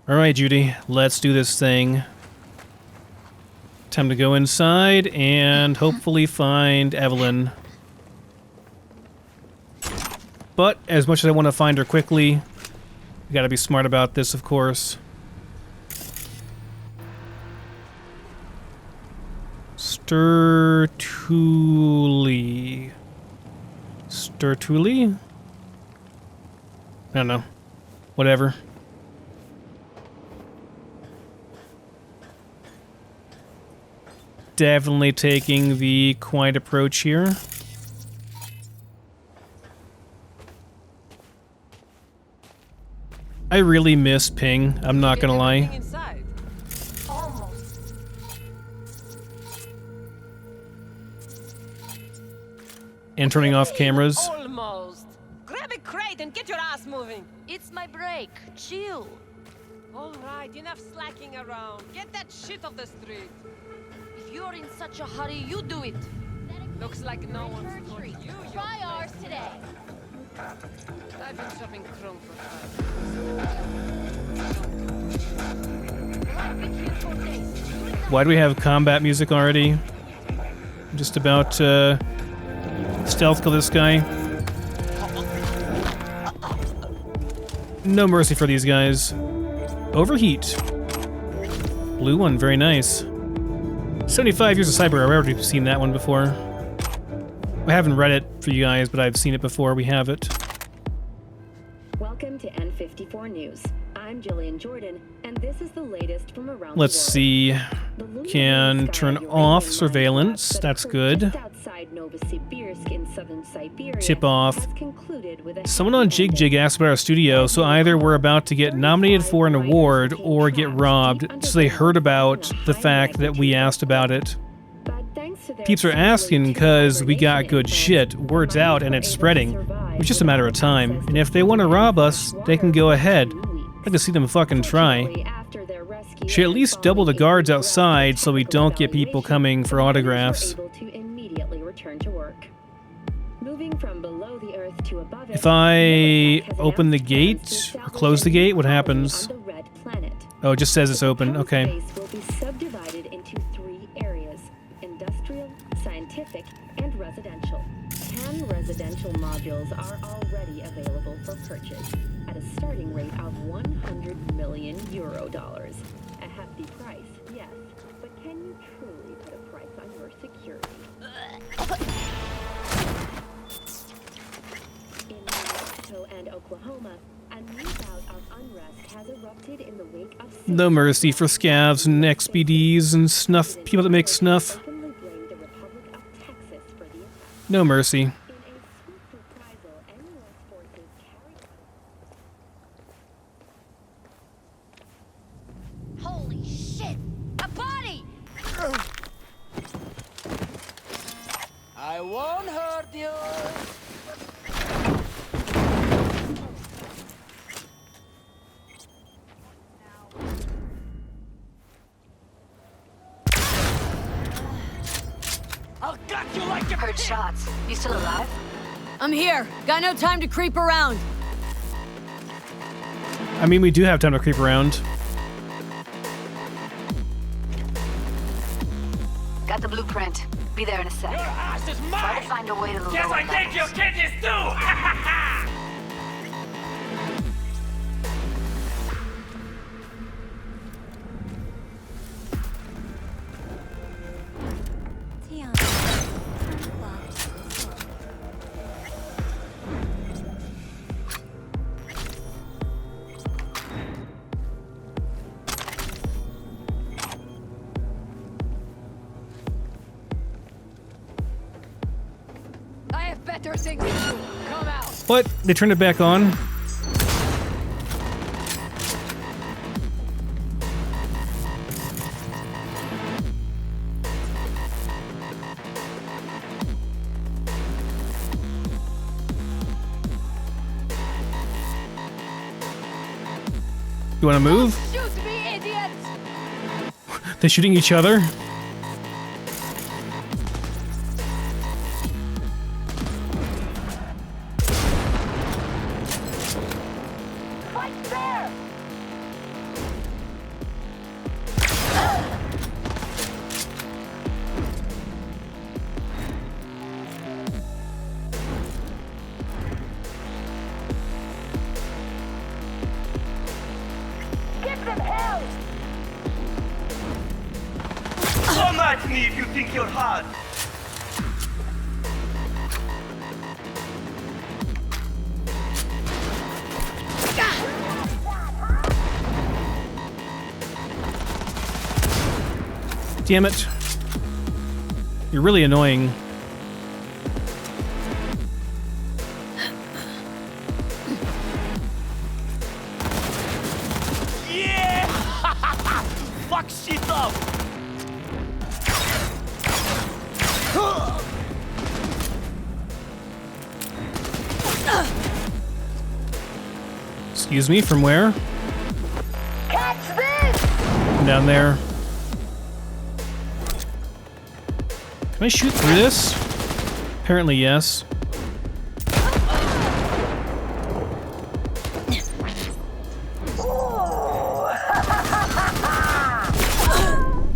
Alright, Judy, let's do this thing. Time to go inside and hopefully find Evelyn. But, as much as I want to find her quickly, we gotta be smart about this, of course. Sturtuli. Sturtuli? I don't know. Whatever. Definitely taking the quiet approach here. I really miss ping, I'm not gonna lie. And turning off cameras. Almost. Grab a crate and get your ass moving. It's my break. Chill. All right, enough slacking around. Get that shit off the street. If you're in such a hurry, you do it. Looks like no one's told you. Try ours today. I've been shopping chrome for 5 years. Why do we have combat music already? I'm just about to stealth kill this guy. No mercy for these guys. Overheat. Blue one, very nice. 75 years of cyberware. I've already seen that one before. I haven't read it for you guys, but I've seen it before. We have it. Welcome to N54 News. I'm Jillian Jordan, and this is the latest from around Let's the world. see. Can turn off surveillance. That That's occurred good. just outside Novosibirsk in southern Siberia Tip off. has concluded with a Someone on happy Jig Jig ending. asked about our studio, so either we're about to get nominated for an award or get robbed, so they heard about the fact that we asked about it. But thanks to their Peeps are asking because we got good shit. influence, Word's out and it's spreading. survived It's just a matter of time. And if they want to rob us, they can go ahead. I'd like to see them fucking try. After their rescue Should at and least double the following guards a outside so we technical don't get people evaluation, coming for workers were autographs. able to immediately return to work. Moving from below the earth to above it, If I Neurotech has open the announced plans to gate or establish close the a new gate, what colony happens? on the red planet. Oh, it just says it's The open. proposed Okay. base will be subdivided into 3 areas: industrial, scientific, and residential. 10 residential modules are already available for purchase at a starting rate of 100 million euro dollars. A hefty price, yes, but can you truly put a price on your security? In New Mexico and Oklahoma, a new bout of unrest has erupted in the wake of No mercy for scavs and XBDs and snuff people that make snuff. openly blamed the Republic of Texas for the attack. No mercy. In a swift reprisal, NUS forces carried Holy shit! A body! I won't hurt you. I'll gut you like a Heard shots. You still alive? I'm here. Got no time to creep around. I mean, we do have time to creep around. Got the blueprint. Be there in a sec. Your ass is Try to mine. find a way to the Guess lower I take your levels. kidneys too. I have better things to do. Come out. What? They turned it back on? You wanna move? Shoot me, idiots! They're shooting each other? them hell! Come at me if you think you're hard! Damn it. You're really annoying. Yeah! Fuck shit up! Excuse me, from where? Catch this! Down there. Can I shoot through this? Apparently, yes.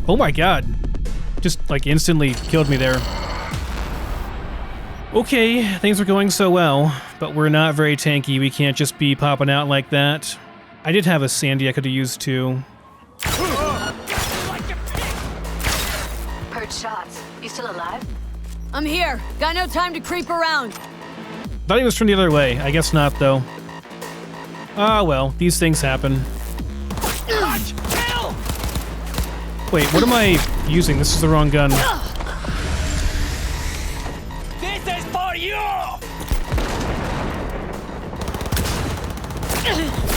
Oh my god. Just, like, instantly killed me there. Okay, things are going so well, but we're not very tanky. We can't just be popping out like that. I did have a Sandy I could have used too. Heard shots. You still alive? I'm here. Got no time to creep around. Thought he was from the other way. I guess not, though. Ah, well, these things happen. Wait, what am I using? This is the wrong gun. This is for you! Kill!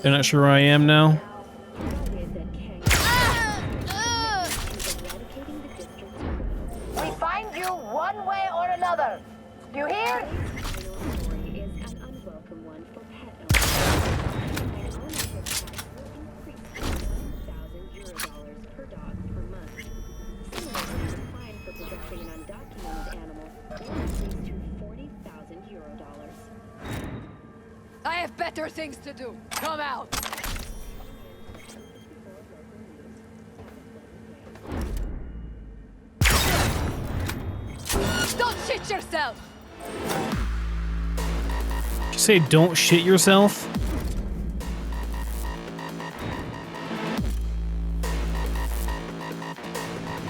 They're not sure where I am now. We find you one way or another. You hear? I have better things to do. Come out. Don't shit yourself. Did you say don't shit yourself?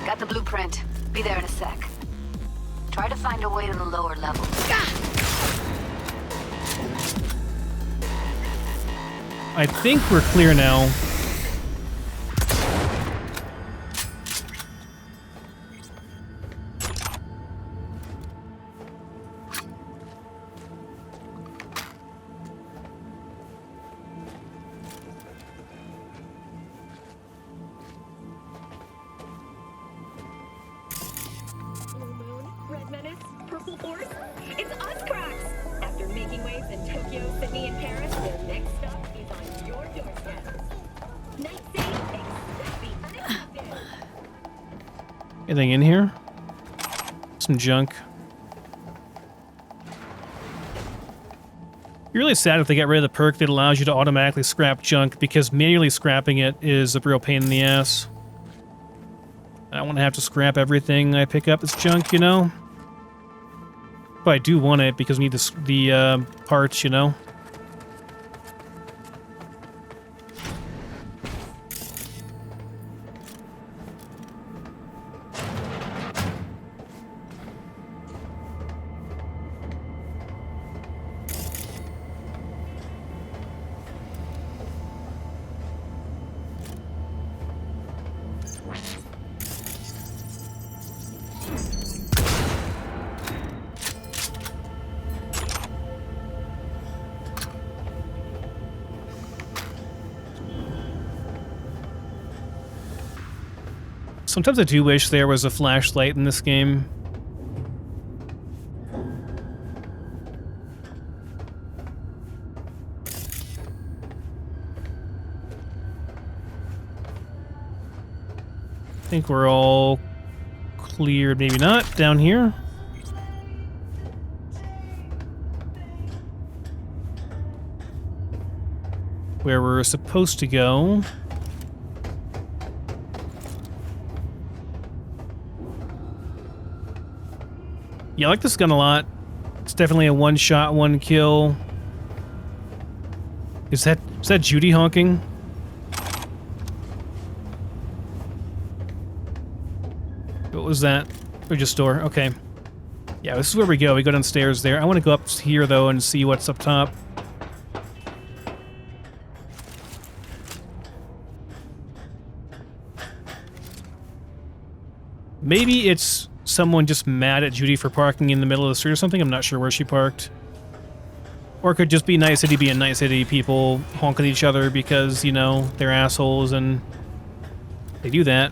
Got the blueprint. Be there in a sec. Try to find a way to the lower level. I think we're clear now. Red Menace, Purple Force, it's us cracks! After making waves in Tokyo, Sydney, and Paris, the next stop is on your doorstep. Night safe, expect the unexpected. Anything in here? Some junk. You're really sad if they got rid of the perk that allows you to automatically scrap junk, because manually scrapping it is a real pain in the ass. I don't want to have to scrap everything I pick up as junk, you know? But I do want it because we need the parts, you know? Sometimes I do wish there was a flashlight in this game. I think we're all cleared, maybe not, down here. Where we're supposed to go. Yeah, I like this gun a lot. It's definitely a one-shot, one-kill. Is that Judy honking? What was that? Or just door? Okay. Yeah, this is where we go. We go downstairs there. I want to go up here, though, and see what's up top. Maybe it's someone just mad at Judy for parking in the middle of the street or something. I'm not sure where she parked. Or it could just be Night City being Night City, people honking at each other because, you know, they're assholes and they do that.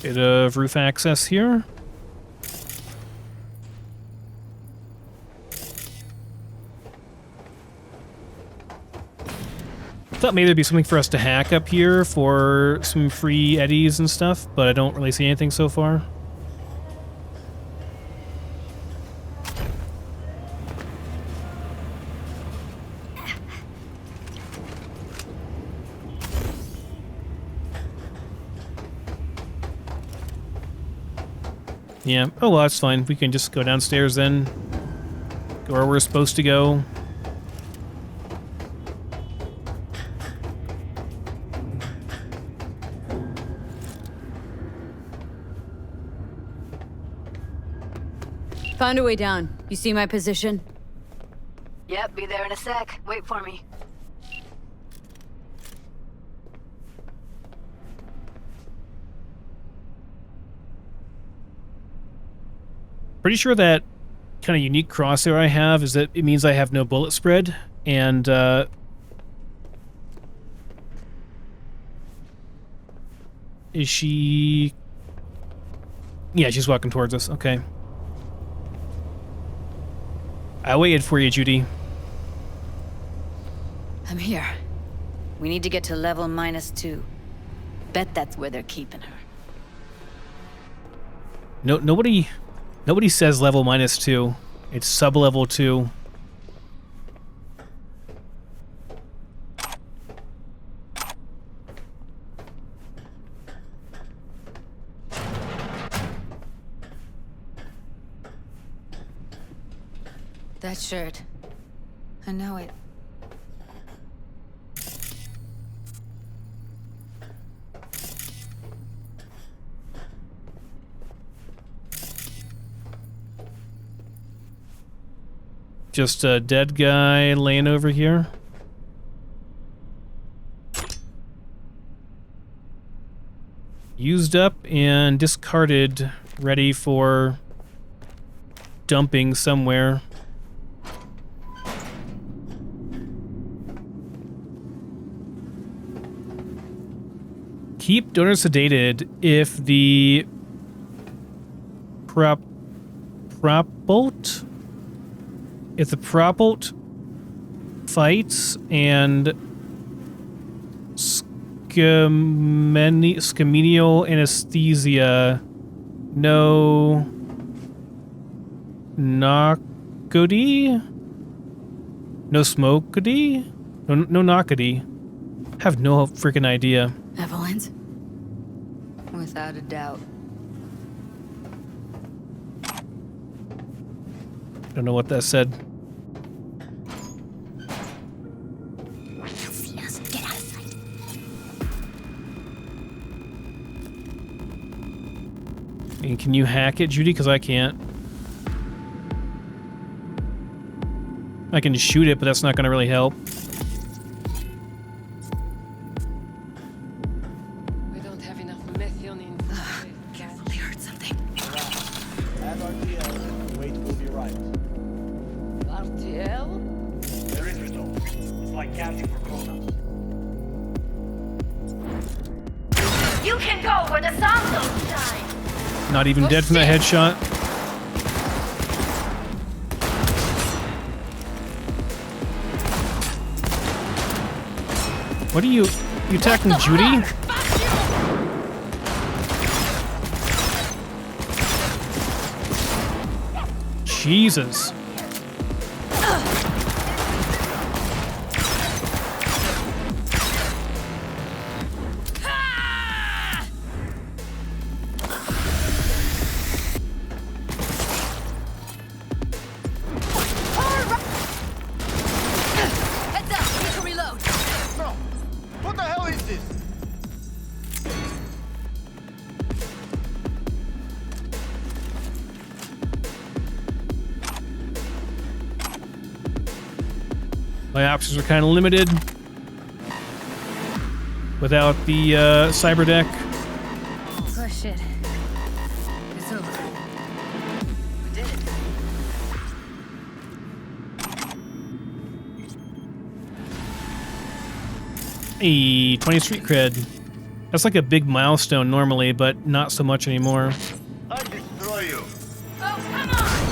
Bit of roof access here. Thought maybe there'd be something for us to hack up here for some free eddies and stuff, but I don't really see anything so far. Yeah. Oh, well, that's fine. We can just go downstairs then. Go where we're supposed to go. Found a way down. You see my position? Yep, be there in a sec. Wait for me. Pretty sure that kind of unique crosshair I have is that it means I have no bullet spread, and is she... Yeah, she's walking towards us. Okay. I waited for you, Judy. I'm here. We need to get to level -2. Bet that's where they're keeping her. No, nobody says level -2. It's sub-level 2. That shirt. I know it. Just a dead guy laying over here. Used up and discarded, ready for dumping somewhere. Keep donor sedated if the propult? If the propult fights and scaminal anesthesia, no knockody? No smokedy? No knockedy. Have no freaking idea. Evelyn's? Without a doubt. Don't know what that said. Get out of sight. And can you hack it, Judy? Because I can't. I can shoot it, but that's not going to really help. We don't have enough methionine. Careful, they heard something. Add RTL, wait will be right. RTL? There is no. It's like counting for chronos. You can go where the sun don't shine. Not even dead from that headshot. What are you attacking Judy? Jesus. Heads up, we need to reload. No! What the hell is this? My options are kind of limited without the cyber deck. Oh shit. It's over. We did it. Hey, 20 street cred. That's like a big milestone normally, but not so much anymore. I destroy you. Oh, come on!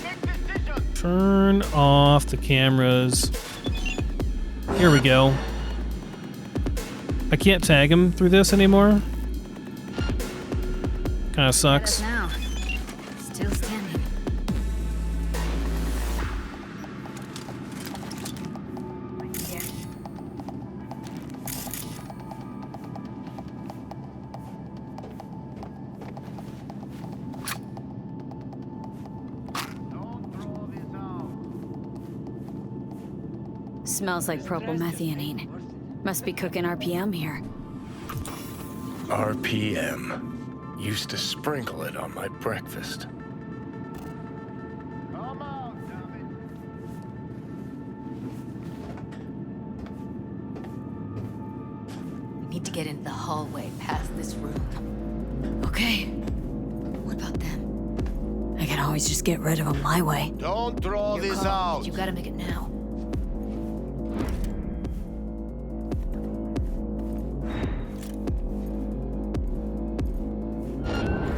Make decision. Turn off the cameras. Here we go. I can't tag him through this anymore. Kinda sucks. Now. Still standing. Here. Don't throw this out. Smells like propylmethionine. Must be cooking RPM here. RPM. Used to sprinkle it on my breakfast. Come out, damn We need to get into the hallway past this room. Okay. What about them? I can always just get rid of them my way. it. Don't throw Your this call, out. but you gotta make it now.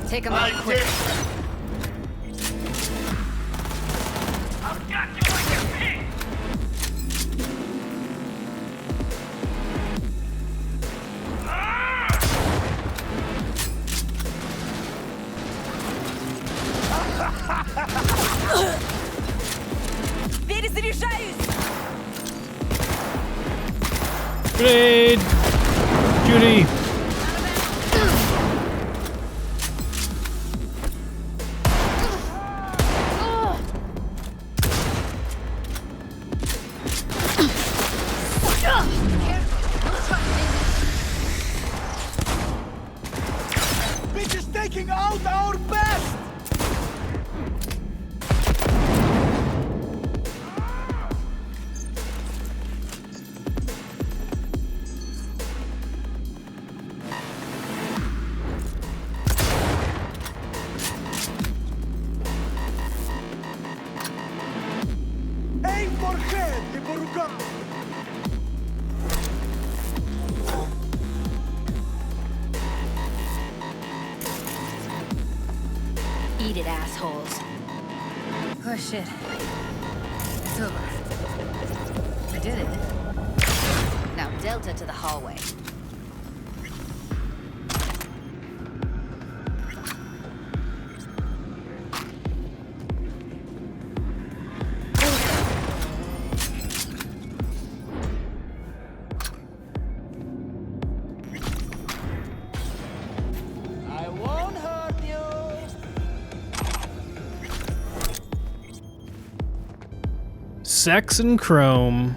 Take them out quick. I've got you like a pig. Перезаряжаюсь! Grenade! Judy! Bitch is taking out our best. Aim for head и по рукам. Eat it, assholes. Oh shit. It's over. I did it. Now Delta to the hallway. I won't hurt you. Sex and Chrome.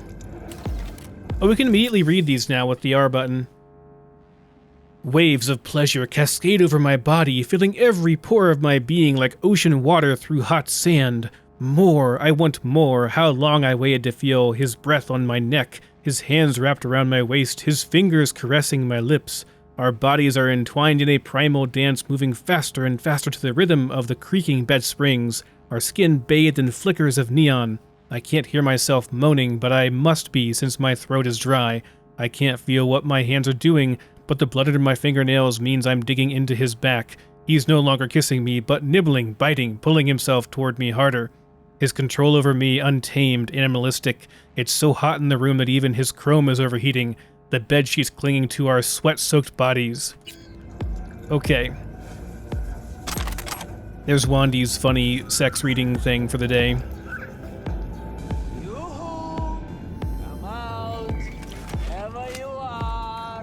Oh, we can immediately read these now with the R button. Waves of pleasure cascade over my body, filling every pore of my being like ocean water through hot sand. More, I want more. How long I waited to feel his breath on my neck, his hands wrapped around my waist, his fingers caressing my lips. Our bodies are entwined in a primal dance, moving faster and faster to the rhythm of the creaking bed springs, our skin bathed in flickers of neon. I can't hear myself moaning, but I must be since my throat is dry. I can't feel what my hands are doing, but the blood under my fingernails means I'm digging into his back. He's no longer kissing me, but nibbling, biting, pulling himself toward me harder. His control over me untamed, animalistic. It's so hot in the room that even his chrome is overheating, the bedsheets clinging to our sweat-soaked bodies. Okay. There's Wandy's funny sex reading thing for the day. Yoo-hoo! Come out, wherever you are.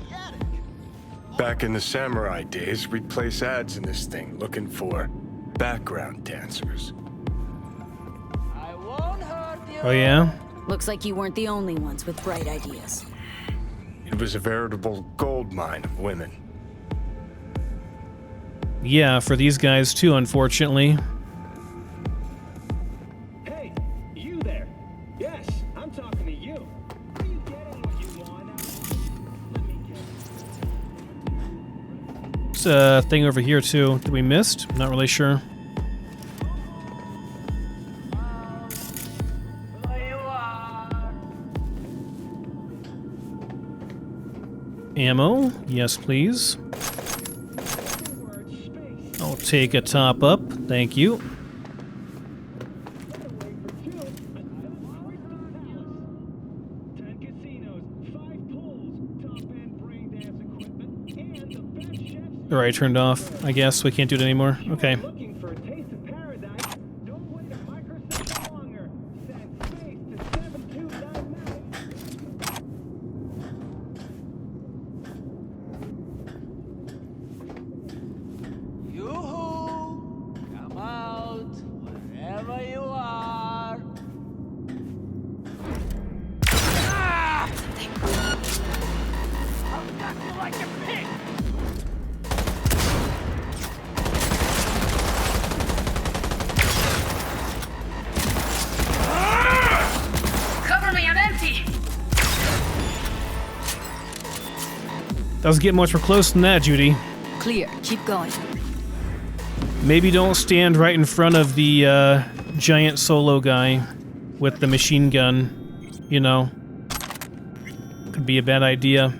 Get it. Back in the samurai days, we'd place ads in this thing looking for background dancers. I won't hurt you. Oh yeah? Looks like you weren't the only ones with bright ideas. It was a veritable gold mine of women. Yeah, for these guys too, unfortunately. Hey, you there. Yes, I'm talking to you. Are you getting what you want? Let me get... There's a thing over here too that we missed. Not really sure. There you are. Ammo? Yes, please. I'll take a top up. Thank you. Alright, turned off. I guess we can't do it anymore. Okay. Looking for a taste of paradise? Don't wait a microsecond longer. Send space to 729. Yoo-hoo! Come out, wherever you are. Ah! I'll knock you like a pig! Cover me, I'm empty! Doesn't get much more close than that, Judy. Clear, keep going. Maybe don't stand right in front of the giant solo guy with the machine gun. You know. Could be a bad idea.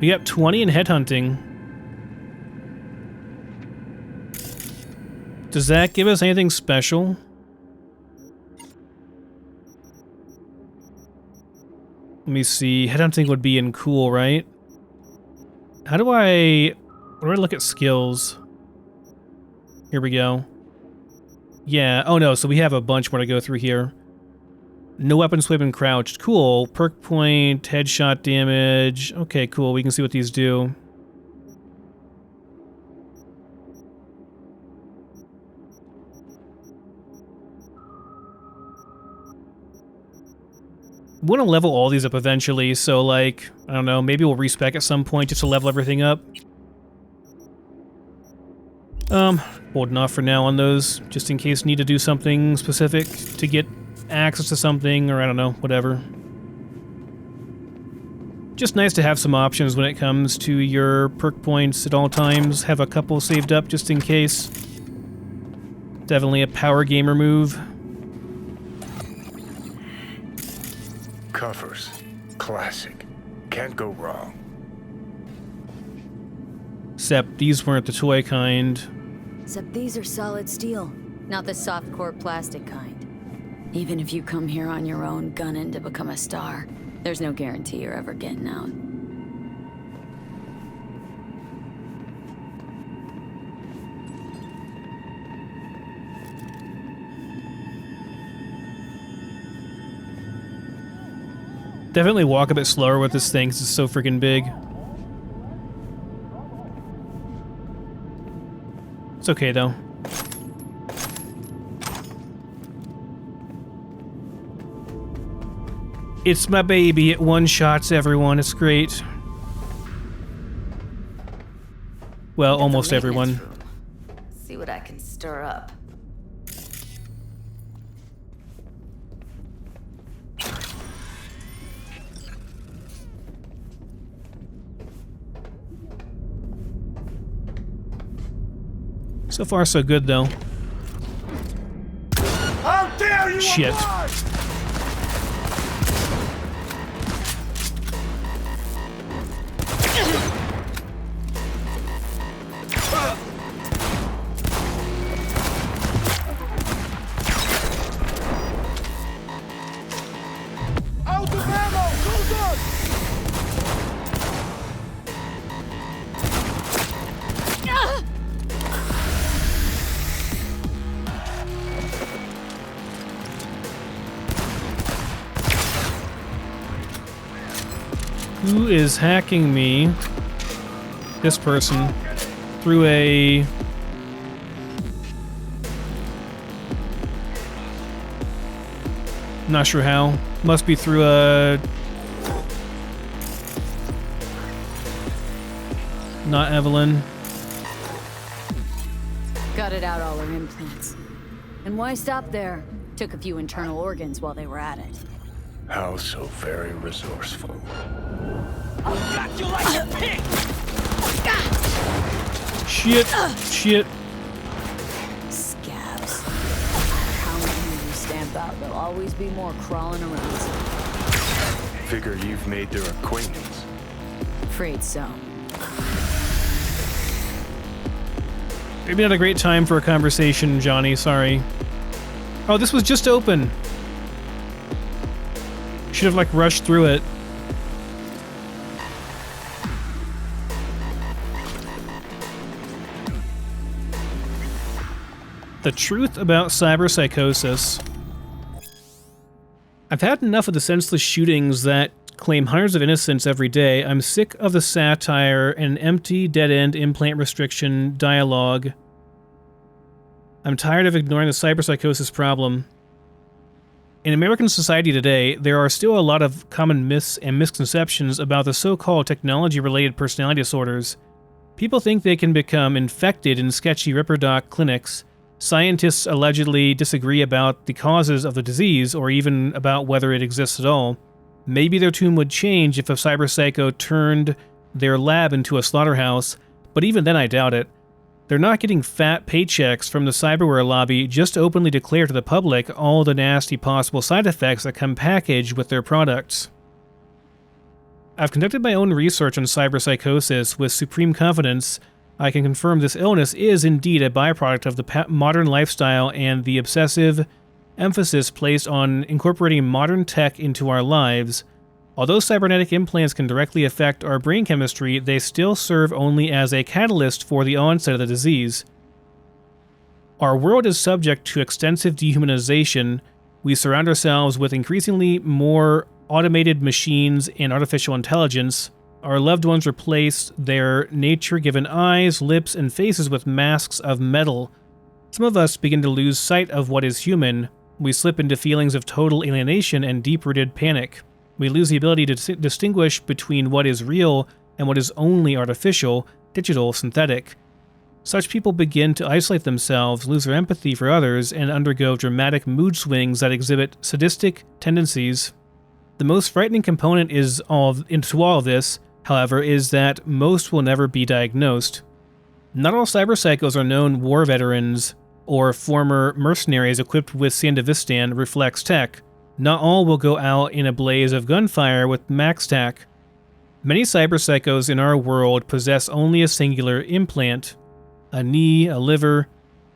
We got 20 in headhunting. Does that give us anything special? Let me see. Headhunting would be in cool, right? How do I... Where do I look at skills? Here we go. Yeah. Oh no, so we have a bunch more to go through here. No weapons weapon crouched. Cool. Perk point, headshot damage. Okay, cool. We can see what these do. We want to level all these up eventually, so like, I don't know, maybe we'll respec at some point just to level everything up. Holding off for now on those, just in case need to do something specific to get access to something, or I don't know, whatever. Just nice to have some options when it comes to your perk points at all times. Have a couple saved up just in case. Definitely a power gamer move. Covers. Classic. Can't go wrong. Except these weren't the toy kind. Except these are solid steel, not the soft core plastic kind. Even if you come here on your own, gunning to become a star, there's no guarantee you're ever getting out. Definitely walk a bit slower with this thing, 'cause it's so freaking big. It's okay, though. It's my baby. It one-shots everyone. It's great. Well, almost everyone. Room. See what I can stir up. So far, so good, though. How dare you! Shit. Out of ammo! Hold on! Who is hacking me? This person. Through a... Not sure how. Must be through a... Not Evelyn. Gutted out all her implants. And why stop there? Took a few internal organs while they were at it. How so very resourceful. Got you like a pig! Shit. Shit. Scabs. How many you stamp out, there'll always be more crawling around. Figure you've made their acquaintance. Afraid so. Maybe not a great time for a conversation, Johnny. Sorry. Oh, this was just open. Should have, like, rushed through it. The truth about cyberpsychosis. I've had enough of the senseless shootings that claim hundreds of innocents every day. I'm sick of the satire and empty, dead-end implant restriction dialogue. I'm tired of ignoring the cyberpsychosis problem. In American society today, there are still a lot of common myths and misconceptions about the so-called technology-related personality disorders. People think they can become infected in sketchy ripperdoc clinics. Scientists allegedly disagree about the causes of the disease or even about whether it exists at all. Maybe their tune would change if a cyberpsycho turned their lab into a slaughterhouse, but even then I doubt it. They're not getting fat paychecks from the cyberware lobby just to openly declare to the public all the nasty possible side effects that come packaged with their products. I've conducted my own research on cyberpsychosis with supreme confidence. I can confirm this illness is indeed a byproduct of the modern lifestyle and the obsessive emphasis placed on incorporating modern tech into our lives. Although cybernetic implants can directly affect our brain chemistry, they still serve only as a catalyst for the onset of the disease. Our world is subject to extensive dehumanization. We surround ourselves with increasingly more automated machines and artificial intelligence. Our loved ones replace their nature-given eyes, lips, and faces with masks of metal. Some of us begin to lose sight of what is human. We slip into feelings of total alienation and deep-rooted panic. We lose the ability to distinguish between what is real and what is only artificial, digital, synthetic. Such people begin to isolate themselves, lose their empathy for others, and undergo dramatic mood swings that exhibit sadistic tendencies. The most frightening component into all of this, however, is that most will never be diagnosed. Not all cyberpsychos are known war veterans or former mercenaries equipped with Sandevistan reflex tech. Not all will go out in a blaze of gunfire with MaxTac. Many cyberpsychos in our world possess only a singular implant, a knee, a liver.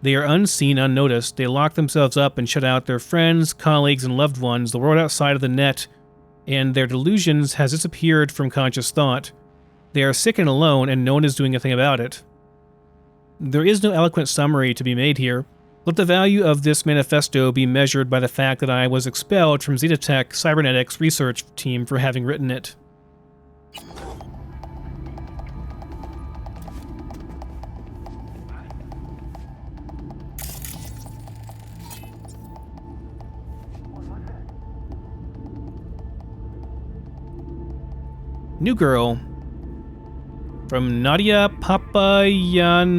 They are unseen, unnoticed. They lock themselves up and shut out their friends, colleagues, and loved ones, the world outside of the net, and their delusions has disappeared from conscious thought. They are sick and alone, and no one is doing a thing about it. There is no eloquent summary to be made here. Let the value of this manifesto be measured by the fact that I was expelled from Zetatech Cybernetics research team for having written it. New girl. From Nadia Papayanova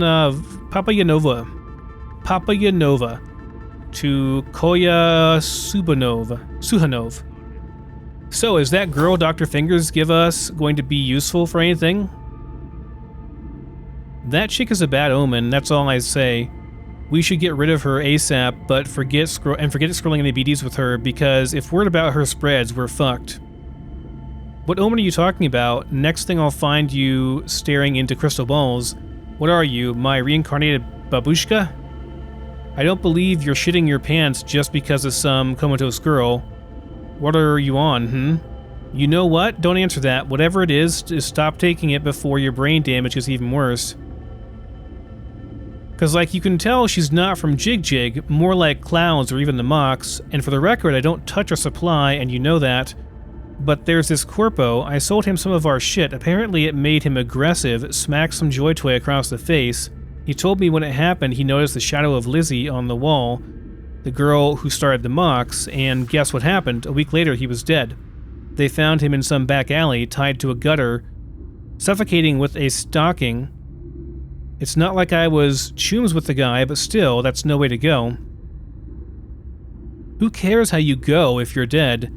to Koya Suhanov. So, is that girl Dr. Fingers give us going to be useful for anything? That chick is a bad omen, that's all I say. We should get rid of her ASAP, but forget scrolling any BDs with her, because if word about her spreads, we're fucked. What omen are you talking about? Next thing I'll find you staring into crystal balls. What are you, my reincarnated babushka? I don't believe you're shitting your pants just because of some comatose girl. What are you on, You know what? Don't answer that. Whatever it is, just stop taking it before your brain damage is even worse. Cause like you can tell she's not from Jig Jig, more like Clouds or even the Mox, and for the record I don't touch her supply and you know that. But there's this Corpo, I sold him some of our shit, apparently it made him aggressive, smacked some Joy Toy across the face. He told me when it happened he noticed the shadow of Lizzie on the wall, the girl who started the Mox, and guess what happened? A week later he was dead. They found him in some back alley, tied to a gutter, suffocating with a stocking. It's not like I was chooms with the guy, but still, that's no way to go. Who cares how you go if you're dead?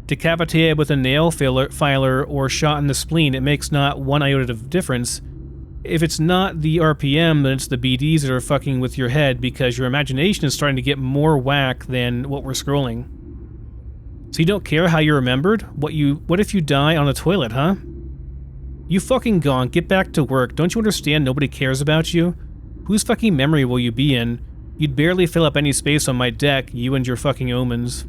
Decapitated with a nail filer or shot in the spleen, it makes not one iota of difference. If it's not the RPM, then it's the BDs that are fucking with your head because your imagination is starting to get more whack than what we're scrolling. So you don't care how you're remembered? What if you die on a toilet, huh? You fucking gone, get back to work. Don't you understand nobody cares about you? Whose fucking memory will you be in? You'd barely fill up any space on my deck, you and your fucking omens.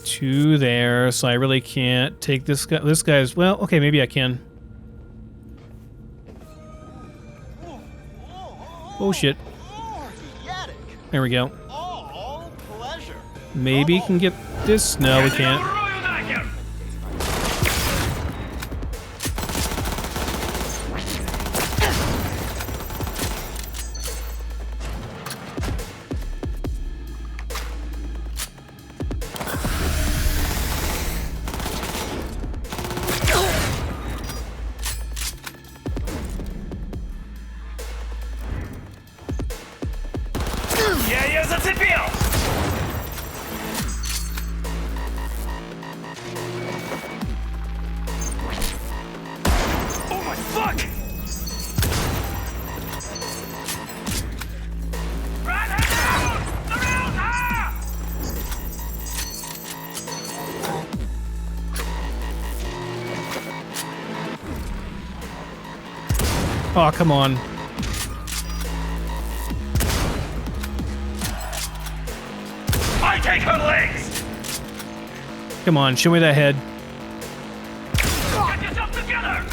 Two there, so I really can't take this guy. This guy's, well, okay, maybe I can. Oh shit. There we go. Maybe he can get this. No, we can't. Oh, come on. I take her legs! Come on, show me that head. Get yourself together!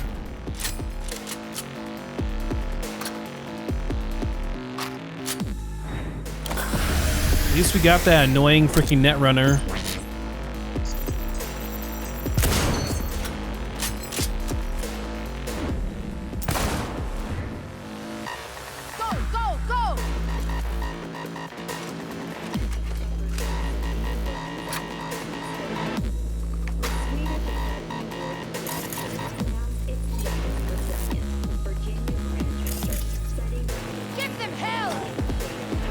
At least we got that annoying freaking Netrunner.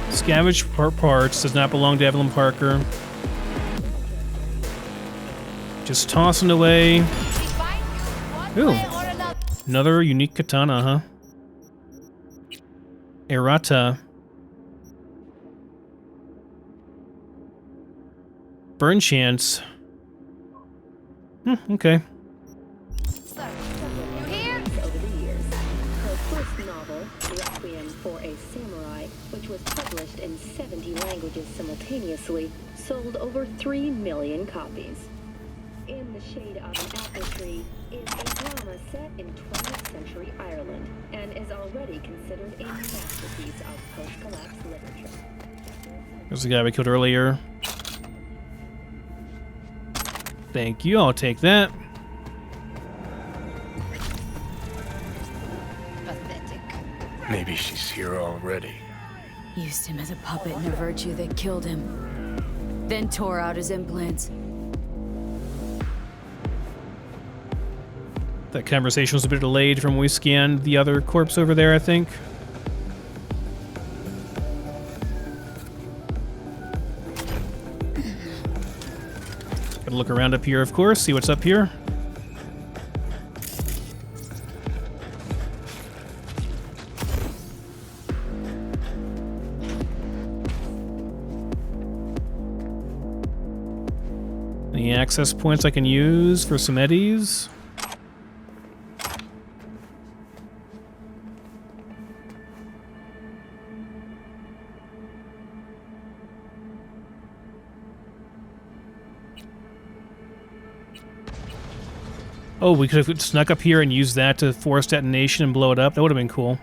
Scavenge parts does not belong to Evelyn Parker. Just tossing away. Ooh, another unique katana, huh? Errata. Burn chance. Okay. Over the years, her first novel, Requiem for a Samurai, which was published in 70 languages simultaneously, sold over 3 million copies. In the Shade of an Apple Tree is a drama set in 20th century Ireland and is already considered a masterpiece of post-collapse literature. There's the guy we killed earlier. Thank you, I'll take that. Pathetic. Maybe she's here already. Used him as a puppet in a virtue that killed him. Then tore out his implants. That conversation was a bit delayed from when we scanned the other corpse over there, I think. Gotta look around up here, of course, see what's up here. Any access points I can use for some eddies? Oh, we could have snuck up here and used that to force detonation and blow it up. That would have been cool.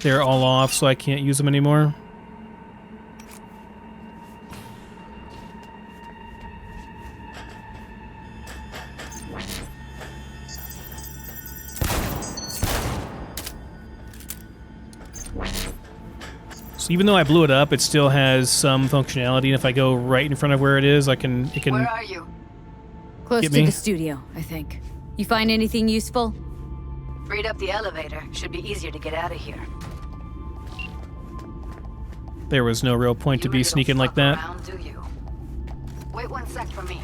They're all off, so I can't use them anymore. So even though I blew it up, it still has some functionality, and if I go right in front of where it is, it can... Where are you? Close Get to me? the studio, I think. You find anything useful? Freed up the elevator. Should be easier to get out of here. There was no real point to You be really don't sneaking like fuck that. around, do you? Wait 1 sec for me.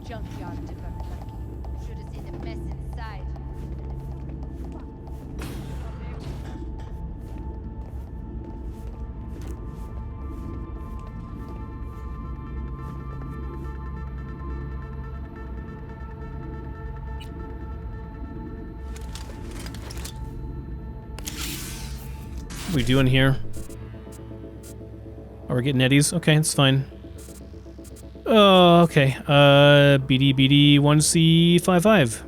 Junkyard to Cyberpunk. Should have seen the mess inside. What are we doing here? Oh, we're getting eddies? Okay, it's fine. Oh, okay. BD 1C55.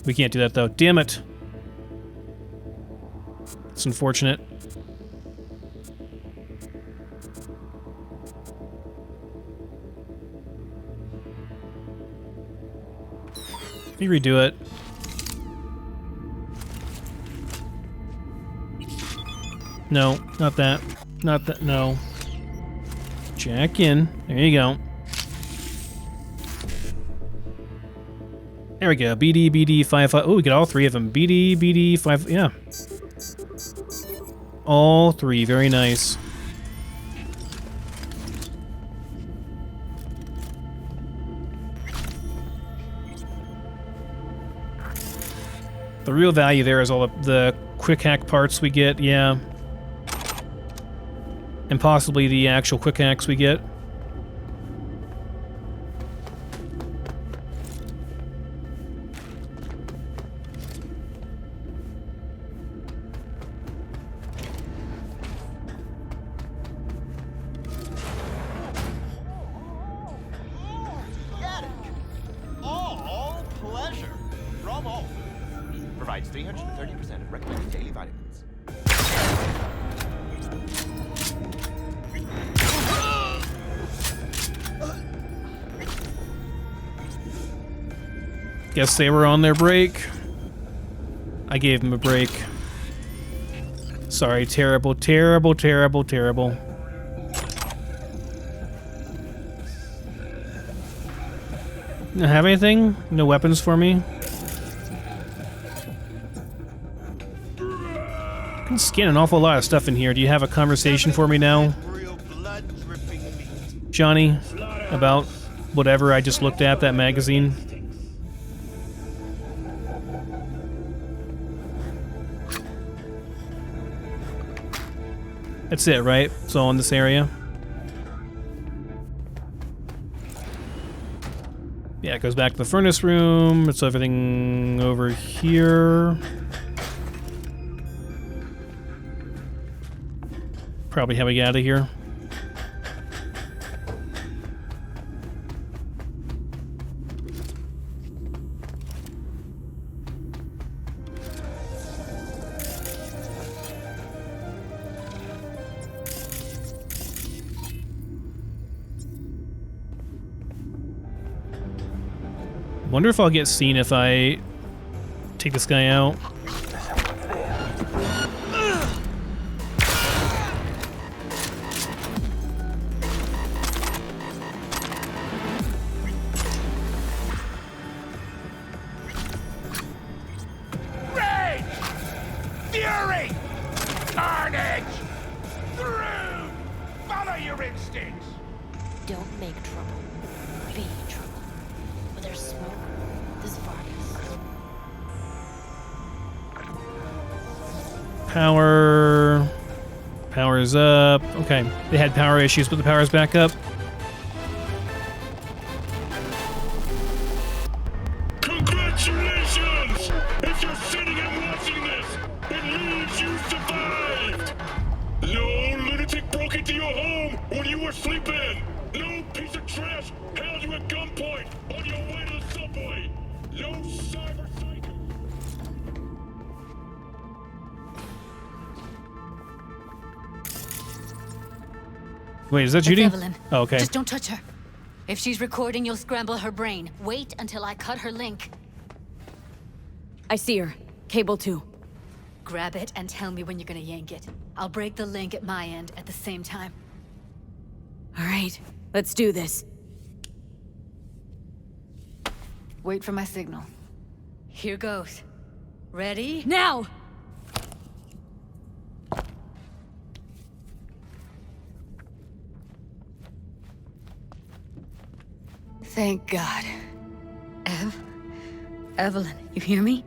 We can't do that though. Damn it. It's unfortunate. Let me redo it. No, not that. Not that. No. Jack in. There you go. There we go. BD 55. Oh, we get all three of them. BD 5. Yeah. All three. Very nice. The real value there is all the quick hack parts we get. Yeah. And possibly the actual quick hacks we get. All pleasure. From all foods. Provides 330% of recommended daily vitamins. Guess they were on their break. I gave them a break. Sorry, terrible, terrible, terrible, terrible. Don't have anything? No weapons for me? I can scan an awful lot of stuff in here. Do you have a conversation for me now, Johnny, about whatever I just looked at, that magazine? That's it, right? It's all in this area. Yeah, it goes back to the furnace room. It's everything over here. Probably how we get out of here. Wonder if I'll get seen if I take this guy out. Rage! Fury! Carnage! Through! Follow your instincts! Don't make trouble. Be trouble. Where there's smoke, there's fires. Power. Power's up. Okay. They had power issues, but the power's back up. Congratulations! If you're sitting and watching this, it means you survived! No lunatic broke into your home when you were sleeping! No piece of trash held you at gunpoint on your way to the subway! No cyber psycho! Wait, is that It's Judy? Evelyn. Oh, okay. Just don't touch her. If she's recording, you'll scramble her brain. Wait until I cut her link. I see her. Cable 2. Grab it and tell me when you're gonna yank it. I'll break the link at my end at the same time. All right, let's do this. Wait for my signal. Here goes. Ready? Now! Thank God. Evelyn, you hear me?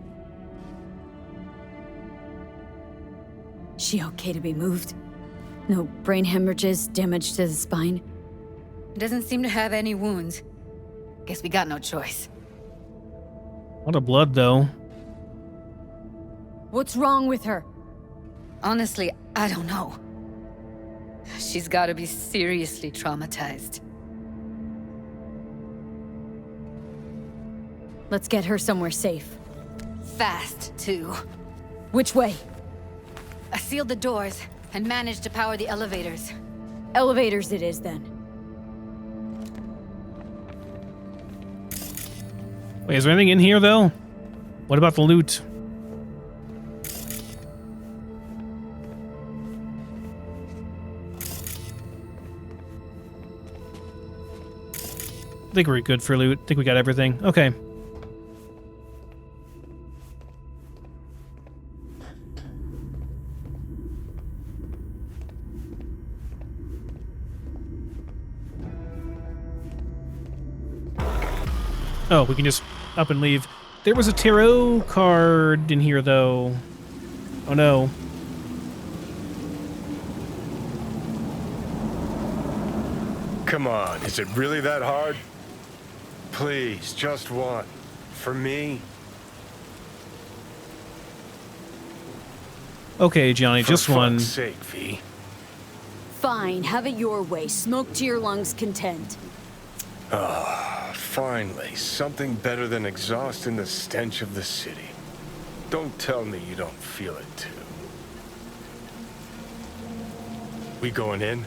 She okay to be moved? No brain hemorrhages, damage to the spine? Doesn't seem to have any wounds. Guess we got no choice. A lot of blood, though. What's wrong with her? Honestly, I don't know. She's gotta be seriously traumatized. Let's get her somewhere safe. Fast, too. Which way? I sealed the doors and managed to power the elevators. Elevators it is, then. Wait, is there anything in here, though? What about the loot? I think we're good for loot. I think we got everything. Okay. Oh, we can just up and leave. There was a tarot card in here, though. Oh, no. Come on, is it really that hard? Please, just one. For me? Okay, Johnny, just one. For fuck's sake, V. Fine, have it your way. Smoke to your lungs' content. Finally, something better than exhaust in the stench of the city. Don't tell me you don't feel it, too. We going in?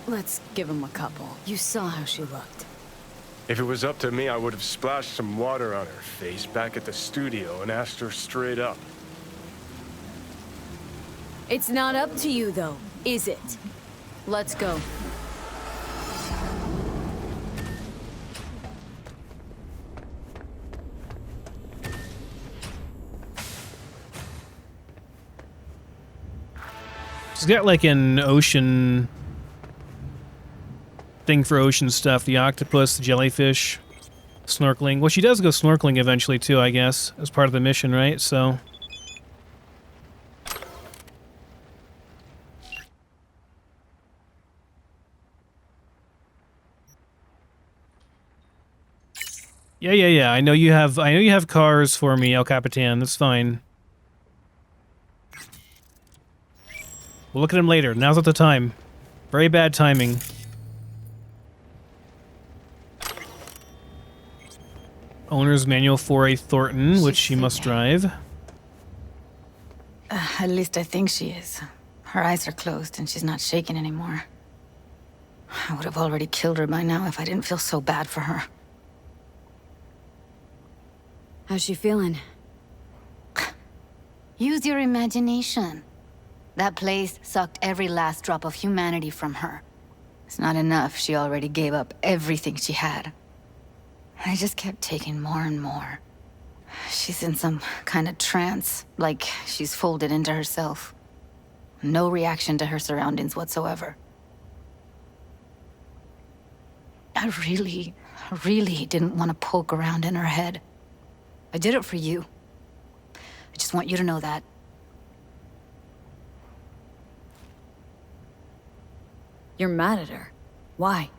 Let's give him a couple. You saw how she looked. If it was up to me, I would have splashed some water on her face back at the studio and asked her straight up. It's not up to you, though, is it? Let's go. She's got like an ocean thing for ocean stuff. The octopus, the jellyfish, snorkeling. Well, she does go snorkeling eventually too, I guess, as part of the mission, right? So... Yeah. I know you have cars for me, El Capitan. That's fine. We'll look at him later. Now's not the time. Very bad timing. Owner's manual for a Thornton, which she must drive. At least I think she is. Her eyes are closed and she's not shaking anymore. I would have already killed her by now if I didn't feel so bad for her. How's she feeling? Use your imagination. That place sucked every last drop of humanity from her. It's not enough, she already gave up everything she had. I just kept taking more and more. She's in some kind of trance, like she's folded into herself. No reaction to her surroundings whatsoever. I really didn't want to poke around in her head. I did it for you. I just want you to know that. You're mad at her. Why?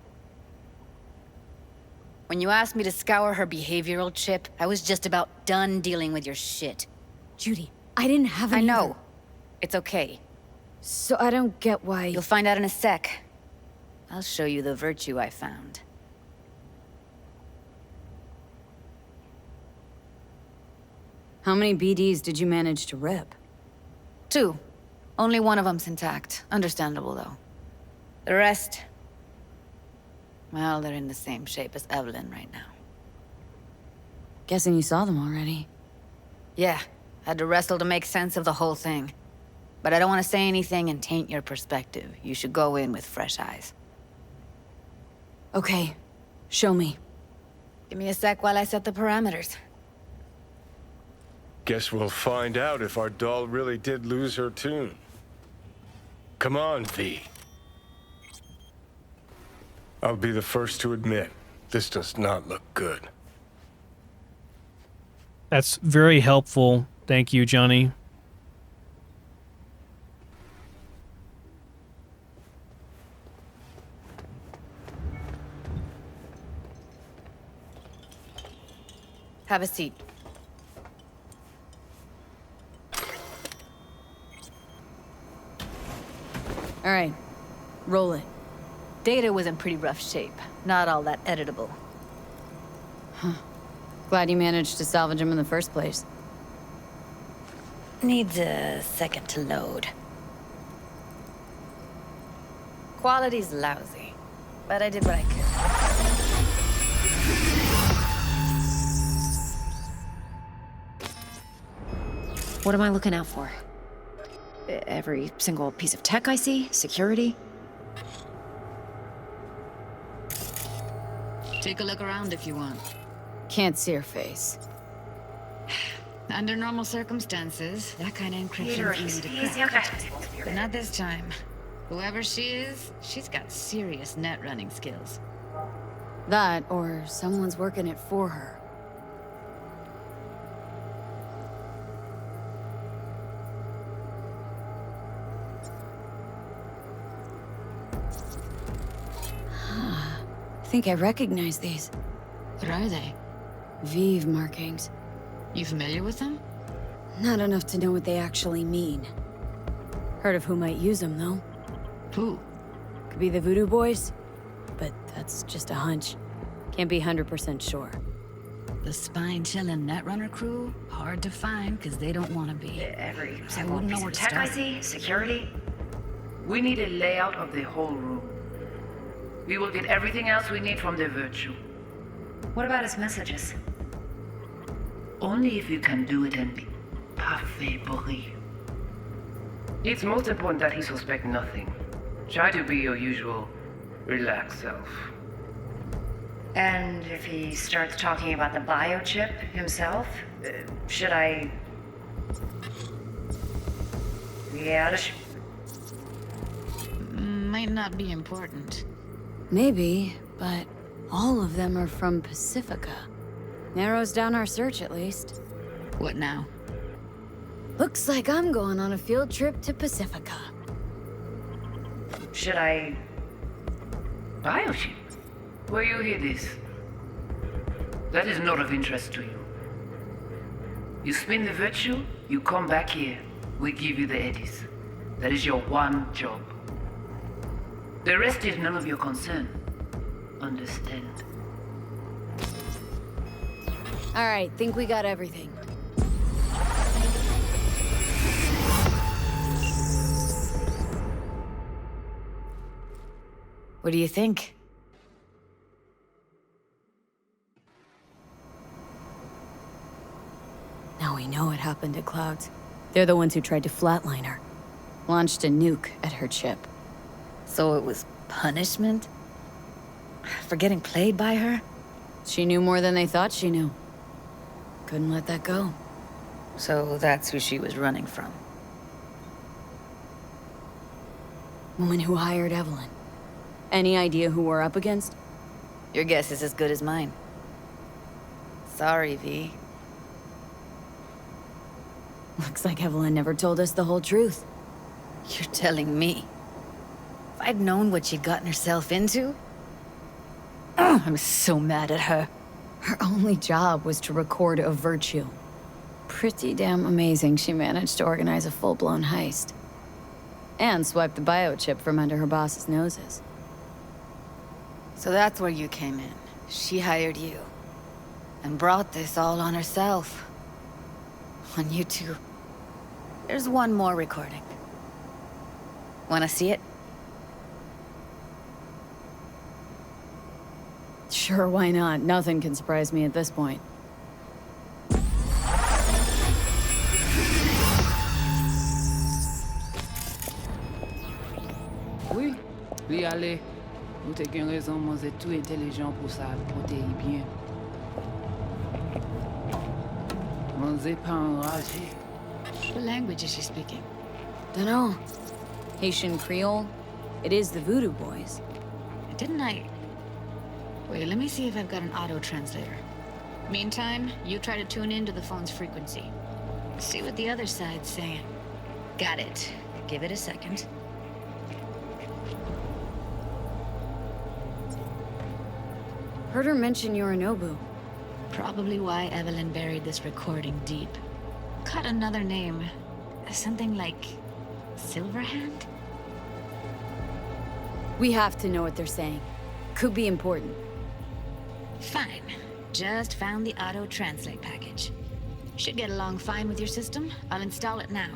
When you asked me to scour her behavioral chip, I was just about done dealing with your shit. Judy, I didn't have I any. know. It's okay. So I don't get why... You'll find out in a sec. I'll show you the virtue I found. How many BDs did you manage to rip? 2. Only one of them's intact. Understandable, though. The rest... well, they're in the same shape as Evelyn right now. Guessing you saw them already. Yeah, had to wrestle to make sense of the whole thing. But I don't want to say anything and taint your perspective. You should go in with fresh eyes. Okay, show me. Give me a sec while I set the parameters. Guess we'll find out if our doll really did lose her tune. Come on, V. I'll be the first to admit, this does not look good. That's very helpful. Thank you, Johnny. Have a seat. All right, roll it. Data was in pretty rough shape. Not all that editable. Glad you managed to salvage him in the first place. Needs a second to load. Quality's lousy, but I did what I could. What am I looking out for? Every single piece of tech I see? Security? Take a look around if you want. Can't see her face. Under normal circumstances, that kind of encryption is easy to crack. But not this time. Whoever she is, she's got serious net running skills. That, or someone's working it for her. I think I recognize these. What are they? Vive markings. You familiar with them? Not enough to know what they actually mean. Heard of who might use them, though. Who? Could be the Voodoo Boys, but that's just a hunch. Can't be 100% sure. The spine-chilling Netrunner crew? Hard to find, because they don't want to be. Every I single wouldn't know piece where of to tech I start. see? Security? We need a layout of the whole room. We will get everything else we need from the Virtue. What about his messages? Only if you can do it in parfait bruit. It's most important that he suspect nothing. Try to be your usual, relaxed self. And if he starts talking about the biochip himself, should I... Yeah, Might not be important. Maybe, but all of them are from Pacifica. Narrows down our search, at least. What now? Looks like I'm going on a field trip to Pacifica. should I... Biochip? Where you hear this? That is not of interest to you. You spin the virtue, you come back here. We give you the eddies. That is your one job. The rest is none of your concern. Understand? Alright, think we got everything. What do you think? Now we know what happened to Clouds. They're the ones who tried to flatline her. Launched a nuke at her ship. So it was punishment? For getting played by her? She knew more than they thought she knew. Couldn't let that go. So that's who she was running from. Woman who hired Evelyn. Any idea who we're up against? Your guess is as good as mine. Sorry, V. Looks like Evelyn never told us the whole truth. You're telling me? If I'd known what she'd gotten herself into? I'm so mad at her. Her only job was to record a virtue. Pretty damn amazing she managed to organize a full-blown heist. And swipe the biochip from under her boss's noses. So that's where you came in. She hired you. And brought this all on herself. On you two. There's one more recording. Wanna see it? Sure, why not? Nothing can surprise me at this point. Oui, lui aller. Vous t'avez une raison, moi c'est tout intelligent pour ça, protéger bien. Moi c'est pas enragé. What language is she speaking? Dunno. Haitian Creole? It is the Voodoo Boys. Didn't I... Wait, let me see if I've got an auto-translator. Meantime, you try to tune into the phone's frequency. See what the other side's saying. Got it. Give it a second. Heard her mention Yorinobu. Probably why Evelyn buried this recording deep. Caught another name. Something like... Silverhand? We have to know what they're saying. Could be important. Fine. Just found the auto-translate package. Should get along fine with your system. I'll install it now.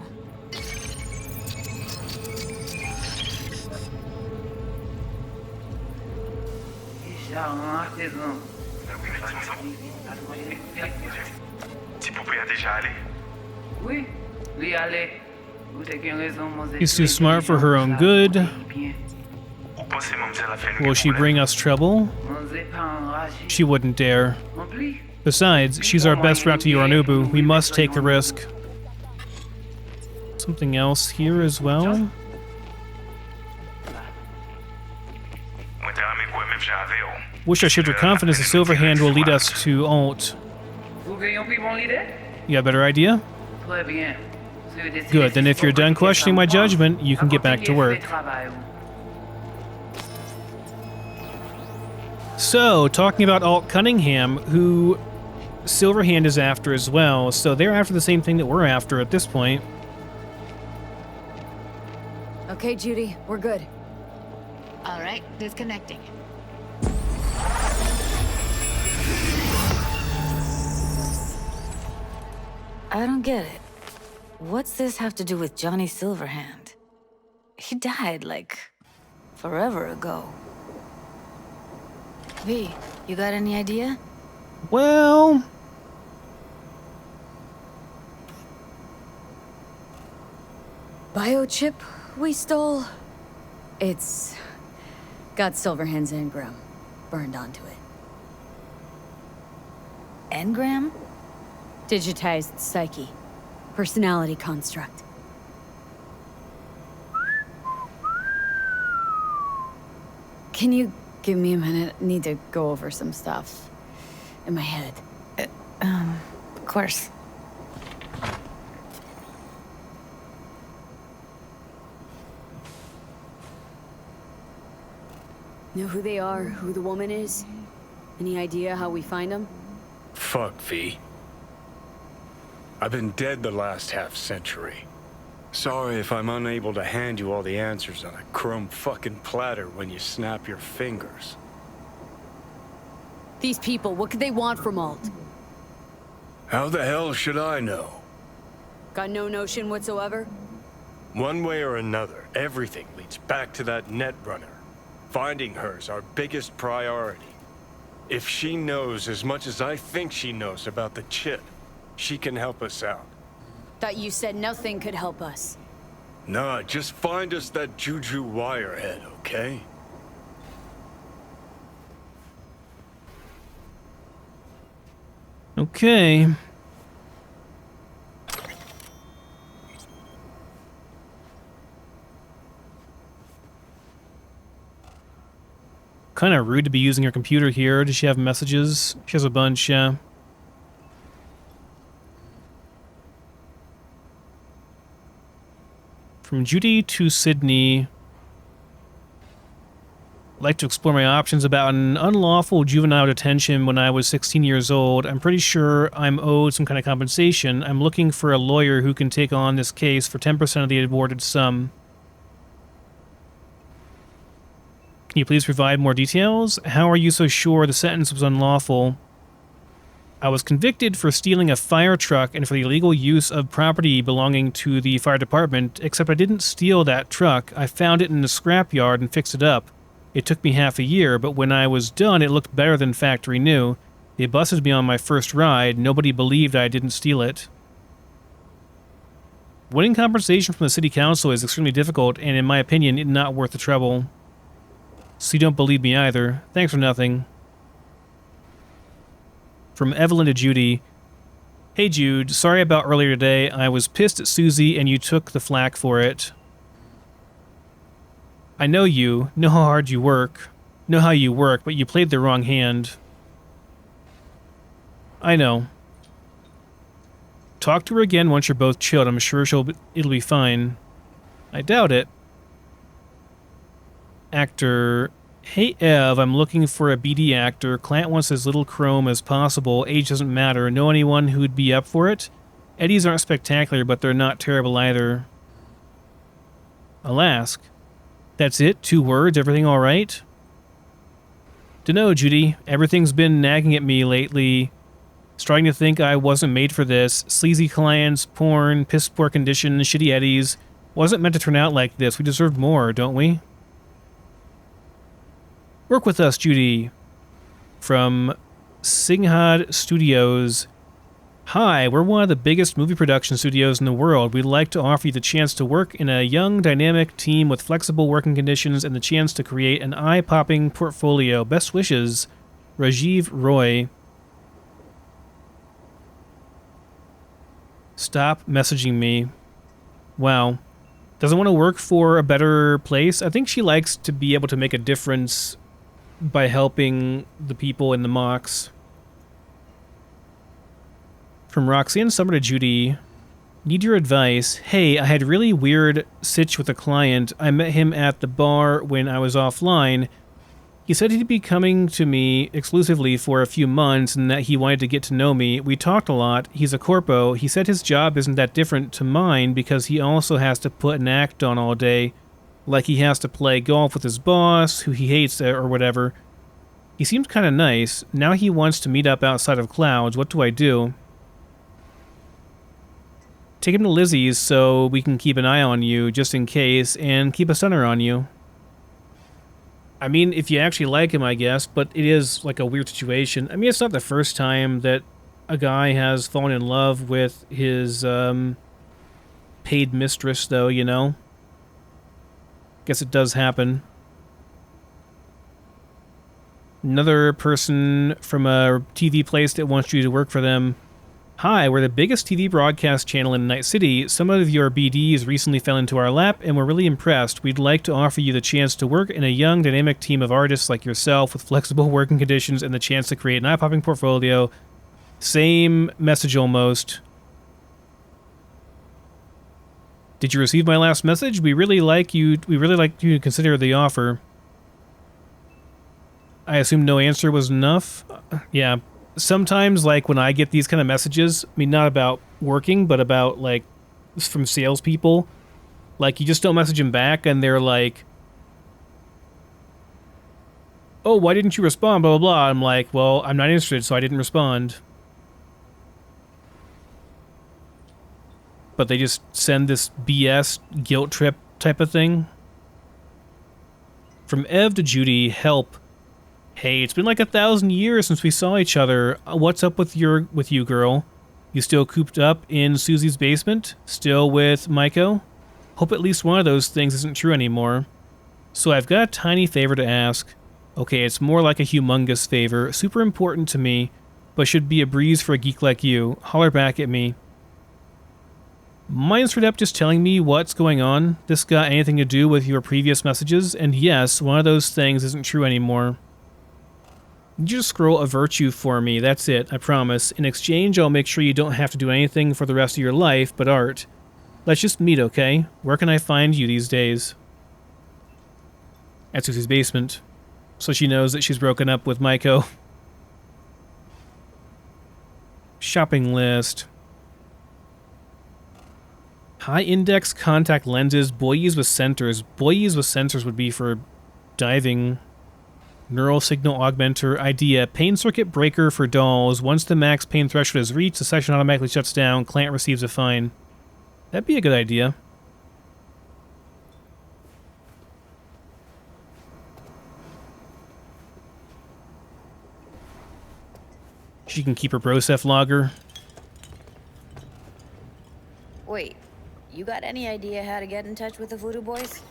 Oui, lui aller. Vous t'avez une raison, moi c'est She's too smart for her own good. Will she bring us trouble? She wouldn't dare. Besides, she's our best route to Yorinobu. We must take the risk. Something else here as well? Wish I shared your confidence the Silverhand will lead us to Alt. You have a better idea? Good, then if you're done questioning my judgment, you can get back to work. So, talking about Alt Cunningham, who Silverhand is after as well, so they're after the same thing that we're after at this point. Okay, Judy, we're good. All right, disconnecting. I don't get it. What's this have to do with Johnny Silverhand? He died, like, forever ago. V, you got any idea? Well... Biochip we stole? It's... got Silverhand's engram burned onto it. Engram? Digitized psyche. Personality construct. Can you give me a minute? I need to go over some stuff in my head. Of course. Know who they are, who the woman is? Any idea how we find them? Fuck, V. I've been dead the last half-century. Sorry if I'm unable to hand you all the answers on a chrome fucking platter when you snap your fingers. These people, what could they want from Alt? How the hell should I know? Got no notion whatsoever? One way or another, everything leads back to that netrunner. Finding her's our biggest priority. If she knows as much as I think she knows about the chip, she can help us out. Thought you said nothing could help us. Nah, just find us that Juju wirehead, okay? Okay. Kind of rude to be using her computer here. Does she have messages? She has a bunch, yeah. From Judy to Sydney. I'd like to explore my options about an unlawful juvenile detention when I was 16 years old. I'm pretty sure I'm owed some kind of compensation. I'm looking for a lawyer who can take on this case for 10% of the awarded sum. Can you please provide more details? How are you so sure the sentence was unlawful? I was convicted for stealing a fire truck and for the illegal use of property belonging to the fire department, except I didn't steal that truck. I found it in the scrapyard and fixed it up. It took me half a year, but when I was done, it looked better than factory new. They busted me on my first ride. Nobody believed I didn't steal it. Winning compensation from the city council is extremely difficult, and in my opinion, not worth the trouble. So you don't believe me either. Thanks for nothing. From Evelyn to Judy. Hey Jude, sorry about earlier today. I was pissed at Susie and you took the flack for it. I know you, know how hard you work, know how you work, but you played the wrong hand. I know. Talk to her again once you're both chilled. I'm sure it'll be fine. I doubt it. Actor. Hey Ev, I'm looking for a BD actor. Client wants as little chrome as possible. Age doesn't matter. Know anyone who'd be up for it? Eddies aren't spectacular, but they're not terrible either. I'll ask. That's it? 2 words? Everything alright? Dunno, Judy. Everything's been nagging at me lately. Starting to think I wasn't made for this. Sleazy clients, porn, piss-poor conditions, shitty eddies. Wasn't meant to turn out like this. We deserve more, don't we? Work with us, Judy. From Singhad Studios. Hi, we're one of the biggest movie production studios in the world. We'd like to offer you the chance to work in a young, dynamic team with flexible working conditions and the chance to create an eye-popping portfolio. Best wishes, Rajiv Roy. Stop messaging me. Wow. Doesn't want to work for a better place? I think she likes to be able to make a difference by helping the people in the mocks. From Roxanne Summer to Judy. Need your advice. Hey, I had really weird sitch with a client. I met him at the bar when I was offline. He said he'd be coming to me exclusively for a few months and that he wanted to get to know me. We talked a lot. He's a corpo. He said his job isn't that different to mine because he also has to put an act on all day. Like he has to play golf with his boss, who he hates or whatever. He seems kind of nice. Now he wants to meet up outside of Clouds. What do I do? Take him to Lizzie's so we can keep an eye on you, just in case, and keep a stunner on you. I mean, if you actually like him, I guess, but it is like a weird situation. I mean, it's not the first time that a guy has fallen in love with his paid mistress, though, you know? Guess it does happen. Another person from a TV place that wants you to work for them. Hi, we're the biggest TV broadcast channel in Night City. Some of your BDs recently fell into our lap, and we're really impressed. We'd like to offer you the chance to work in a young, dynamic team of artists like yourself with flexible working conditions and the chance to create an eye-popping portfolio. Same message almost. Did you receive my last message? We really like you to consider the offer. I assume no answer was enough? Yeah. sometimes, like, when I get these kind of messages, I mean, not about working, but about, like, from salespeople, like, you just don't message them back, and they're like, oh, why didn't you respond, blah, blah, blah. I'm like, well, I'm not interested, so I didn't respond. But they just send this BS guilt trip type of thing. From Ev to Judy, help. Hey, it's been like 1,000 years since we saw each other. What's up with you, girl? You still cooped up in Susie's basement? Still with Maiko? Hope at least one of those things isn't true anymore. So I've got a tiny favor to ask. Okay, it's more like a humongous favor, super important to me, but should be a breeze for a geek like you. Holler back at me. Mind straight up just telling me what's going on? This got anything to do with your previous messages? And yes, one of those things isn't true anymore. You just scroll a virtue for me, that's it, I promise. In exchange, I'll make sure you don't have to do anything for the rest of your life but art. Let's just meet, okay? Where can I find you these days? At Susie's basement. So she knows that she's broken up with Maiko. Shopping list. High index contact lenses, buoys with sensors. Buoys with sensors would be for diving. Neural signal augmenter idea. Pain circuit breaker for dolls. Once the max pain threshold is reached, the section automatically shuts down. Client receives a fine. That'd be a good idea. She can keep her Broseph logger. Wait, you got any idea how to get in touch with the Voodoo Boys?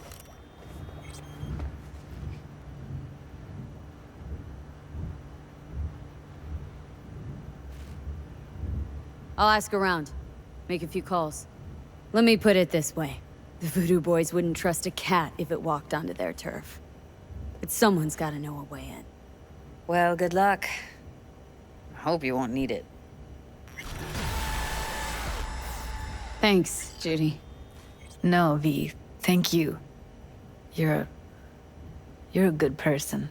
I'll ask around. Make a few calls. Let me put it this way. The Voodoo Boys wouldn't trust a cat if it walked onto their turf. But someone's gotta know a way in. Well, good luck. Hope you won't need it. Thanks, Judy. No, V. Thank you. You're a good person.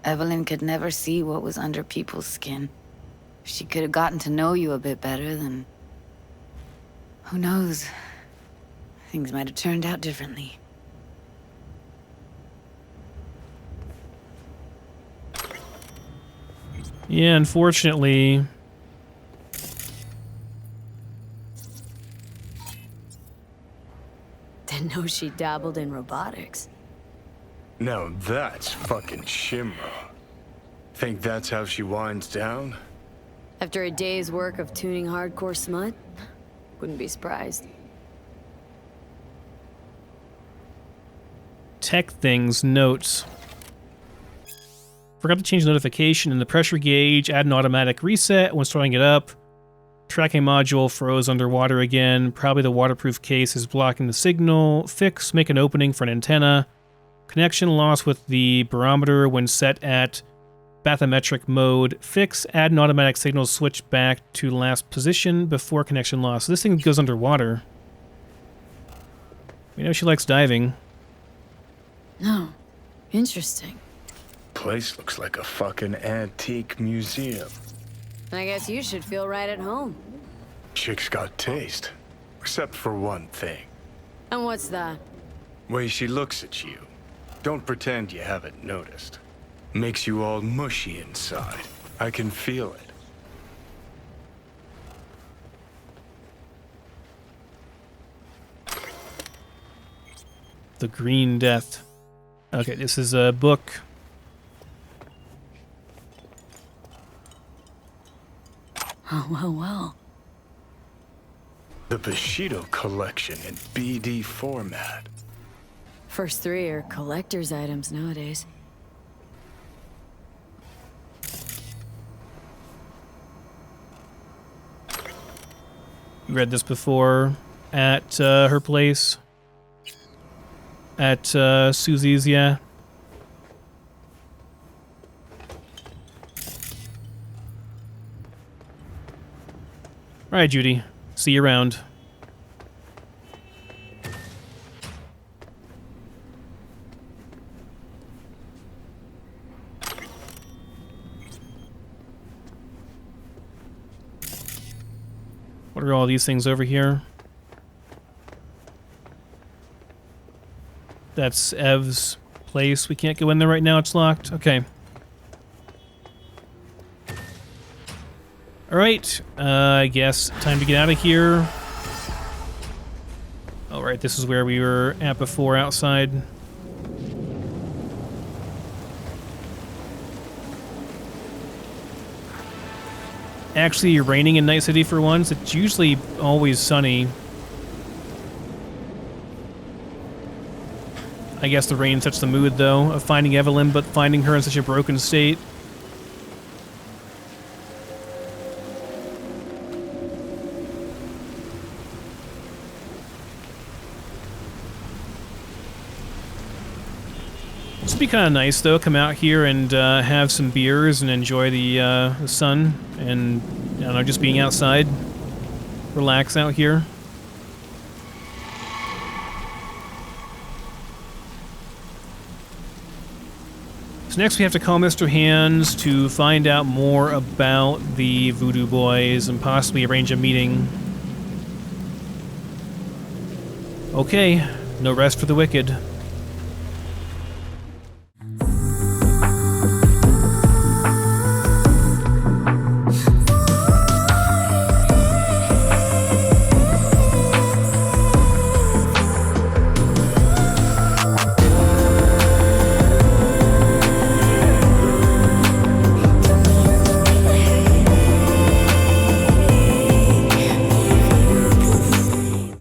Evelyn could never see what was under people's skin. If she could have gotten to know you a bit better, then... who knows? Things might have turned out differently. Yeah, unfortunately... Didn't know she dabbled in robotics. Now that's fucking Shimra. Think that's how she winds down? After a day's work of tuning hardcore smut? Wouldn't be surprised. Tech things, notes. Forgot to change the notification in the pressure gauge, add an automatic reset when starting it up. Tracking module froze underwater again. Probably the waterproof case is blocking the signal. Fix, make an opening for an antenna. Connection lost with the barometer when set at bathymetric mode. Fix, add an automatic signal switch back to last position before connection loss. So this thing goes underwater. We know she likes diving. No. Interesting. Place looks like a fucking antique museum. I guess you should feel right at home. Chick's got taste. Except for one thing. And what's that? Way she looks at you. Don't pretend you haven't noticed. Makes you all mushy inside. I can feel it. The Green Death. Okay, this is a book. Oh, well. The Bushido collection in BD format. First three are collector's items nowadays. You read this before at her place. At Susie's, yeah. Alright, Judy. See you around. What are all these things over here? That's Ev's place. We can't go in there right now. It's locked. Okay. Alright. I guess time to get out of here. Alright, this is where we were at before outside. Actually raining in Night City for once. It's usually always sunny. I guess the rain sets the mood, though, of finding Evelyn, but finding her in such a broken state. This would be kind of nice, though. Come out here and have some beers and enjoy the sun and, I don't know, just being outside. Relax out here. So next we have to call Mr. Hands to find out more about the Voodoo Boys and possibly arrange a meeting. Okay, no rest for the wicked.